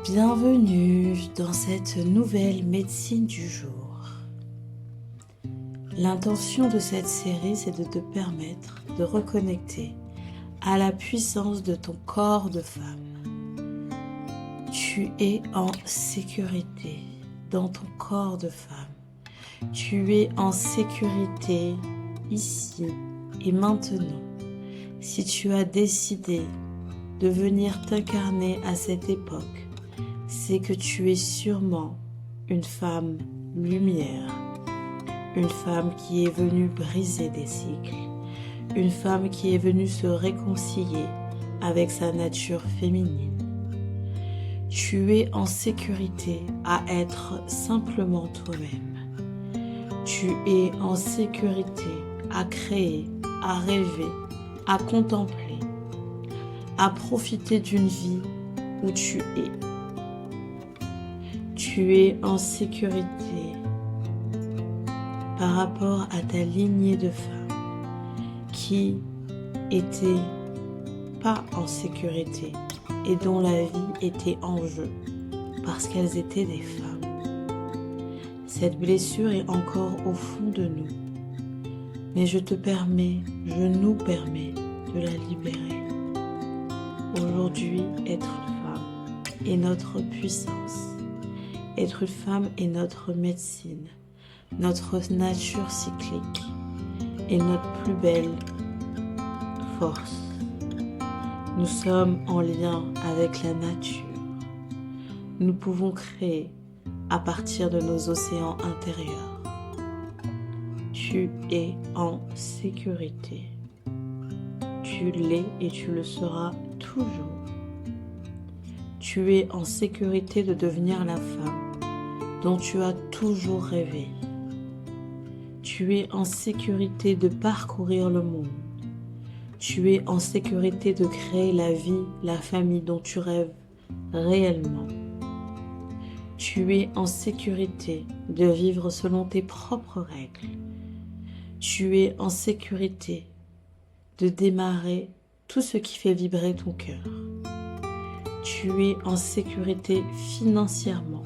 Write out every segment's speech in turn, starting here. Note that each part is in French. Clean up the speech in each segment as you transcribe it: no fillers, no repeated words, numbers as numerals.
Bienvenue dans cette nouvelle médecine du jour. L'intention de cette série, c'est de te permettre de reconnecter à la puissance de ton corps de femme. Tu es en sécurité dans ton corps de femme. Tu es en sécurité ici et maintenant. Si tu as décidé de venir t'incarner à cette époque, c'est que tu es sûrement une femme lumière, une femme qui est venue briser des cycles, une femme qui est venue se réconcilier avec sa nature féminine. Tu es en sécurité à être simplement toi-même. Tu es en sécurité à créer, à rêver, à contempler, à profiter d'une vie où tu es. Tu es en sécurité par rapport à ta lignée de femmes qui étaient pas en sécurité et dont la vie était en jeu parce qu'elles étaient des femmes. Cette blessure est encore au fond de nous, mais je nous permets de la libérer. Aujourd'hui, être une femme est notre puissance. Être une femme est notre médecine, notre nature cyclique et notre plus belle force. Nous sommes en lien avec la nature. Nous pouvons créer à partir de nos océans intérieurs. Tu es en sécurité. Tu l'es et tu le seras toujours. Tu es en sécurité de devenir la femme dont tu as toujours rêvé. Tu es en sécurité de parcourir le monde. Tu es en sécurité de créer la vie, la famille dont tu rêves réellement. Tu es en sécurité de vivre selon tes propres règles. Tu es en sécurité de démarrer tout ce qui fait vibrer ton cœur. Tu es en sécurité financièrement,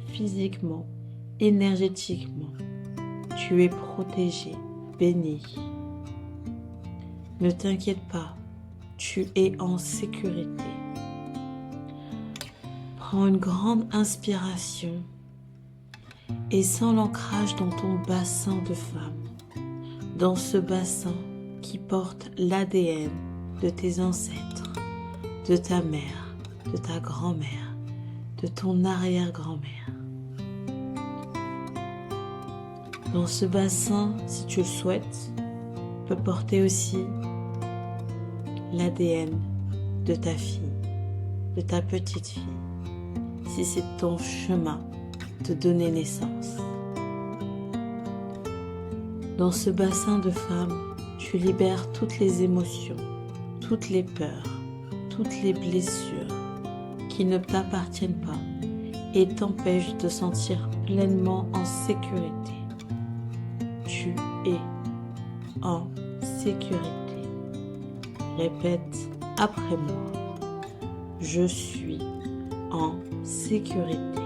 physiquement, énergétiquement. Tu es protégé, béni. Ne t'inquiète pas, tu es en sécurité. Prends une grande inspiration et sens l'ancrage dans ton bassin de femme, dans ce bassin qui porte l'ADN de tes ancêtres, de ta mère, de ta grand-mère, de ton arrière-grand-mère. Dans ce bassin, si tu le souhaites, peut porter aussi l'ADN de ta fille, de ta petite fille, si c'est ton chemin de donner naissance. Dans ce bassin de femme, tu libères toutes les émotions, toutes les peurs, toutes les blessures qui ne t'appartiennent pas et t'empêchent de te sentir pleinement en sécurité. Tu es en sécurité. Répète après moi. Je suis en sécurité.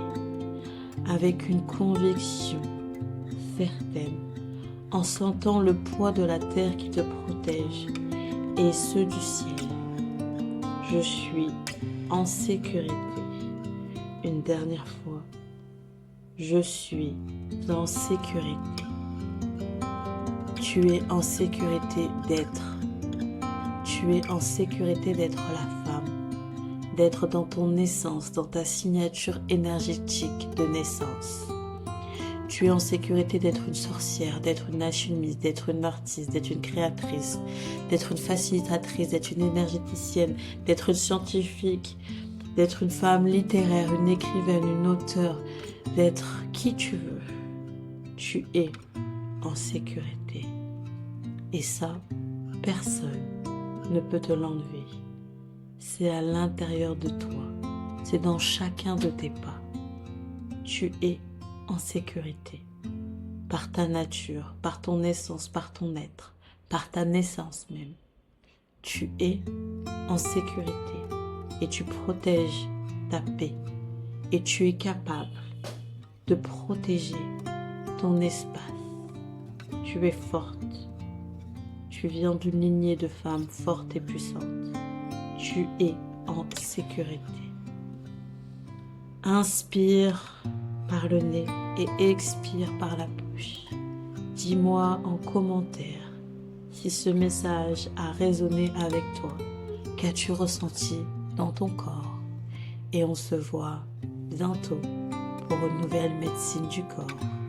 Avec une conviction certaine, en sentant le poids de la terre qui te protège et ceux du ciel. Je suis en sécurité. Une dernière fois. Je suis en sécurité. Tu es en sécurité d'être. Tu es en sécurité d'être la femme, d'être dans ton essence, dans ta signature énergétique de naissance. Tu es en sécurité d'être une sorcière, d'être une alchimiste, d'être une artiste, d'être une créatrice, d'être une facilitatrice, d'être une énergéticienne, d'être une scientifique, d'être une femme littéraire, une écrivaine, une auteure, d'être qui tu veux. Tu es en sécurité. Et ça, personne ne peut te l'enlever. C'est à l'intérieur de toi. C'est dans chacun de tes pas. Tu es en sécurité. Par ta nature, par ton essence, par ton être, par ta naissance même. Tu es en sécurité et tu protèges ta paix. et tu es capable de protéger ton espace. Tu es forte. Tu viens d'une lignée de femmes fortes et puissantes. Tu es en sécurité. Inspire par le nez et expire par la bouche. Dis-moi en commentaire si ce message a résonné avec toi. Qu'as-tu ressenti dans ton corps? Et on se voit bientôt pour une nouvelle médecine du corps.